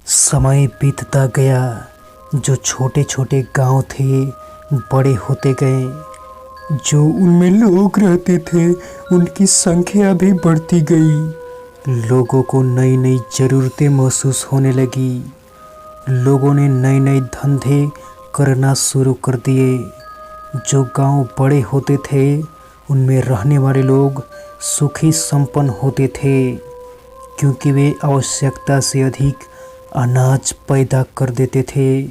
समय बीतता गया। जो छोटे छोटे गांव थे बड़े होते गए। जो उनमें लोग रहते थे उनकी संख्या भी बढ़ती गई। लोगों को नई नई ज़रूरतें महसूस होने लगी। लोगों ने नए नए धंधे करना शुरू कर दिए। जो गांव बड़े होते थे उनमें रहने वाले लोग सुखी संपन्न होते थे, क्योंकि वे आवश्यकता से अधिक अनाज पैदा कर देते थे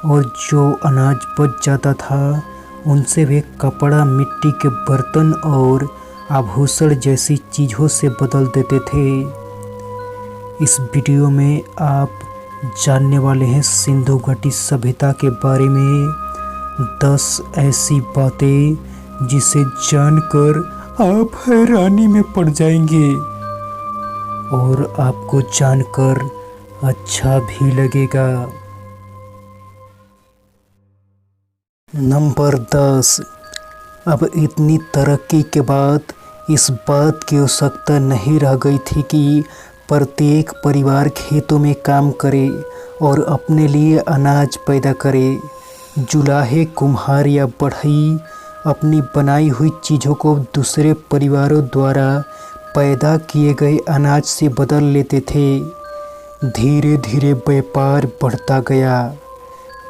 और जो अनाज बच जाता था उनसे वे कपड़ा, मिट्टी के बर्तन और आभूषण जैसी चीज़ों से बदल देते थे। इस वीडियो में आप जानने वाले हैं सिंधु घाटी सभ्यता के बारे में 10 ऐसी बातें जिसे जानकर आप हैरानी में पड़ जाएंगे और आपको जानकर अच्छा भी लगेगा। नंबर 10। अब इतनी तरक्की के बाद इस बात की आवश्यकता नहीं रह गई थी कि प्रत्येक परिवार खेतों में काम करे और अपने लिए अनाज पैदा करे। जुलाहे, कुम्हार या बढ़ई अपनी बनाई हुई चीज़ों को दूसरे परिवारों द्वारा पैदा किए गए अनाज से बदल लेते थे। धीरे धीरे व्यापार बढ़ता गया।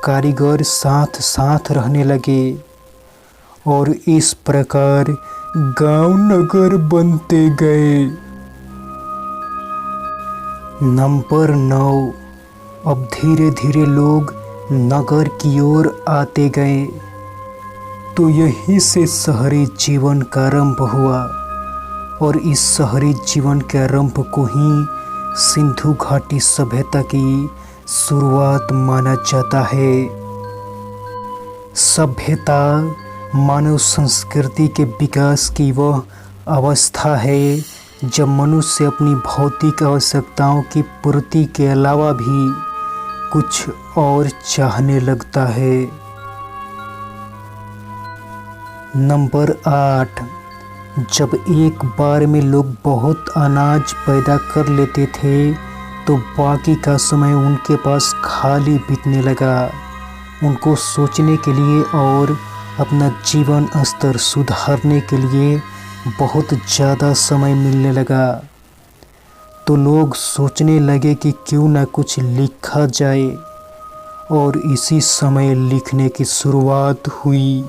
कारीगर साथ साथ रहने लगे और इस प्रकार गांव नगर बनते गए। नंबर 9। अब धीरे धीरे लोग नगर की ओर आते गए, तो यहीं से शहरी जीवन का आरंभ हुआ और इस शहरी जीवन के आरंभ को ही सिंधु घाटी सभ्यता की शुरुआत माना जाता है। सभ्यता मानव संस्कृति के विकास की वह अवस्था है जब मनुष्य अपनी भौतिक आवश्यकताओं की पूर्ति के अलावा भी कुछ और चाहने लगता है। नंबर 8। जब एक बार में लोग बहुत अनाज पैदा कर लेते थे तो बाकी का समय उनके पास खाली बीतने लगा। उनको सोचने के लिए और अपना जीवन स्तर सुधारने के लिए बहुत ज़्यादा समय मिलने लगा। तो लोग सोचने लगे कि क्यों ना कुछ लिखा जाए और इसी समय लिखने की शुरुआत हुई।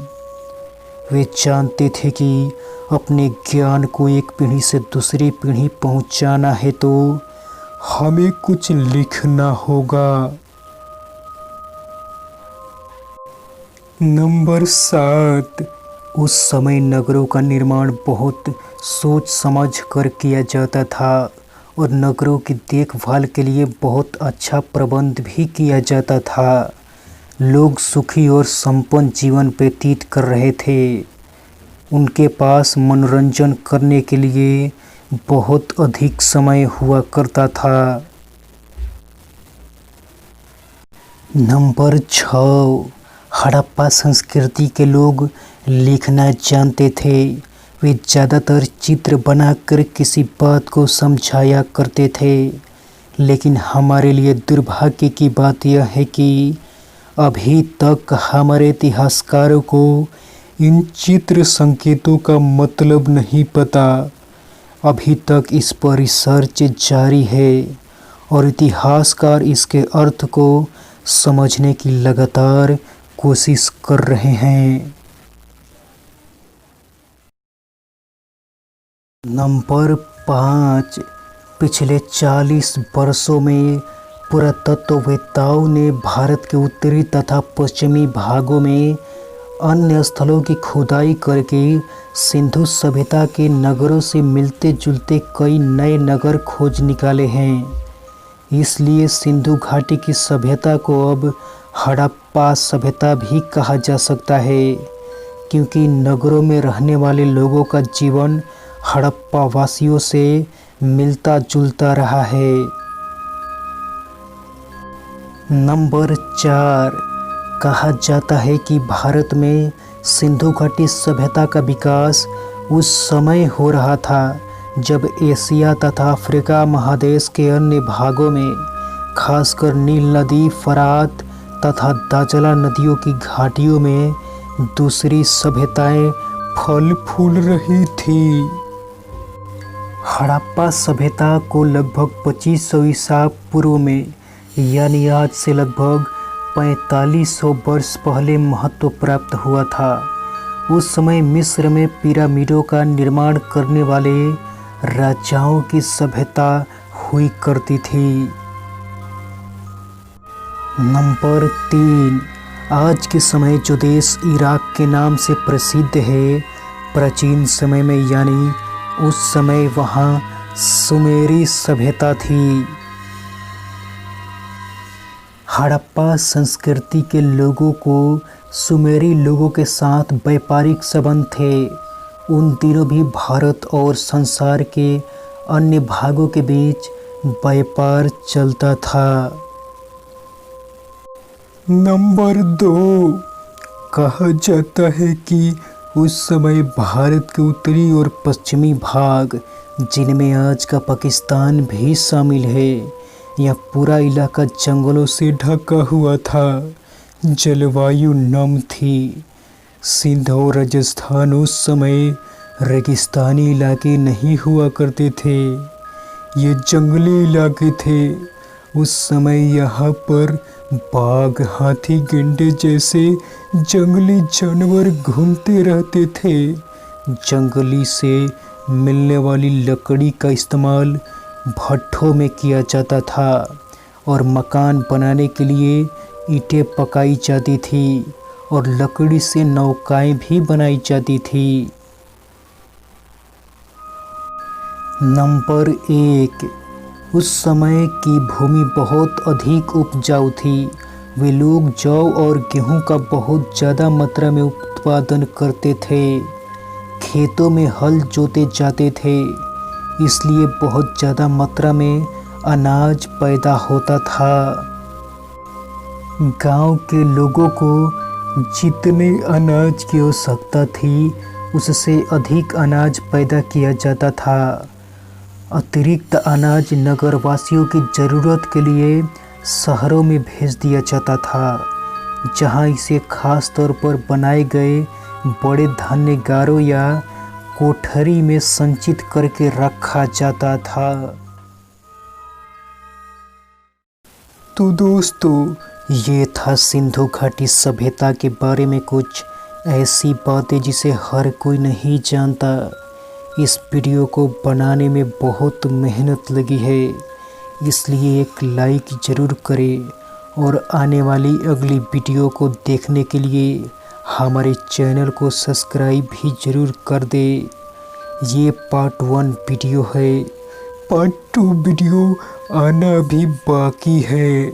वे जानते थे कि अपने ज्ञान को एक पीढ़ी से दूसरी पीढ़ी पहुंचाना है तो हमें कुछ लिखना होगा। नंबर 7। उस समय नगरों का निर्माण बहुत सोच समझ कर किया जाता था और नगरों की देखभाल के लिए बहुत अच्छा प्रबंध भी किया जाता था। लोग सुखी और संपन्न जीवन व्यतीत कर रहे थे। उनके पास मनोरंजन करने के लिए बहुत अधिक समय हुआ करता था। नंबर 6। हड़प्पा संस्कृति के लोग लिखना जानते थे। वे ज़्यादातर चित्र बनाकर किसी बात को समझाया करते थे। लेकिन हमारे लिए दुर्भाग्य की बात यह है कि अभी तक हमारे इतिहासकारों को इन चित्र संकेतों का मतलब नहीं पता। अभी तक इस पर रिसर्च जारी है और इतिहासकार इसके अर्थ को समझने की लगातार कोशिश कर रहे हैं। नंबर 5। पिछले 40 वर्षों में पुरातत्ववेत्ताओं ने भारत के उत्तरी तथा पश्चिमी भागों में अन्य स्थलों की खुदाई करके सिंधु सभ्यता के नगरों से मिलते जुलते कई नए नगर खोज निकाले हैं। इसलिए सिंधु घाटी की सभ्यता को अब हड़प्पा सभ्यता भी कहा जा सकता है, क्योंकि नगरों में रहने वाले लोगों का जीवन हड़प्पा वासियों से मिलता जुलता रहा है। नंबर 4। कहा जाता है कि भारत में सिंधु घाटी सभ्यता का विकास उस समय हो रहा था जब एशिया तथा अफ्रीका महादेश के अन्य भागों में खासकर नील नदी, फरात तथा दाजला नदियों की घाटियों में दूसरी सभ्यताएं फल फूल रही थी। हड़प्पा सभ्यता को लगभग 2500 ईसा पूर्व में, यानी आज से लगभग 4500 वर्ष पहले महत्व प्राप्त हुआ था। उस समय मिस्र में पिरामिडों का निर्माण करने वाले राजाओं की सभ्यता हुई करती थी। नंबर 3, आज के समय जो देश इराक के नाम से प्रसिद्ध है, प्राचीन समय में यानी उस समय वहाँ सुमेरी सभ्यता थी। हड़प्पा संस्कृति के लोगों को सुमेरी लोगों के साथ व्यापारिक संबंध थे। उन दिनों भी भारत और संसार के अन्य भागों के बीच व्यापार चलता था। नंबर 2, कहा जाता है कि उस समय भारत के उत्तरी और पश्चिमी भाग, जिनमें आज का पाकिस्तान भी शामिल है, यह पूरा इलाका जंगलों से ढका हुआ था। जलवायु नम थी। सिंध और राजस्थान उस समय रेगिस्तानी इलाके नहीं हुआ करते थे, ये जंगली इलाके थे। उस समय यहाँ पर बाघ, हाथी, गैंडे जैसे जंगली जानवर घूमते रहते थे। जंगली से मिलने वाली लकड़ी का इस्तेमाल भट्ठों में किया जाता था और मकान बनाने के लिए ईंटें पकाई जाती थी और लकड़ी से नौकाएं भी बनाई जाती थी। नंबर 1, उस समय की भूमि बहुत अधिक उपजाऊ थी। वे लोग जौ और गेहूं का बहुत ज़्यादा मात्रा में उत्पादन करते थे। खेतों में हल जोते जाते थे, इसलिए बहुत ज़्यादा मात्रा में अनाज पैदा होता था। गांव के लोगों को जितने अनाज की आवश्यकता थी, उससे अधिक अनाज पैदा किया जाता था। अतिरिक्त अनाज नगरवासियों की ज़रूरत के लिए शहरों में भेज दिया जाता था, जहां इसे खास तौर पर बनाए गए बड़े धान्यागारों या कोठरी में संचित करके रखा जाता था। तो दोस्तों, ये था सिंधु घाटी सभ्यता के बारे में कुछ ऐसी बातें जिसे हर कोई नहीं जानता। इस वीडियो को बनाने में बहुत मेहनत लगी है, इसलिए एक लाइक ज़रूर करें और आने वाली अगली वीडियो को देखने के लिए हमारे चैनल को सब्सक्राइब भी ज़रूर कर दें। ये पार्ट 1 वीडियो है, पार्ट 2 वीडियो आना भी बाकी है।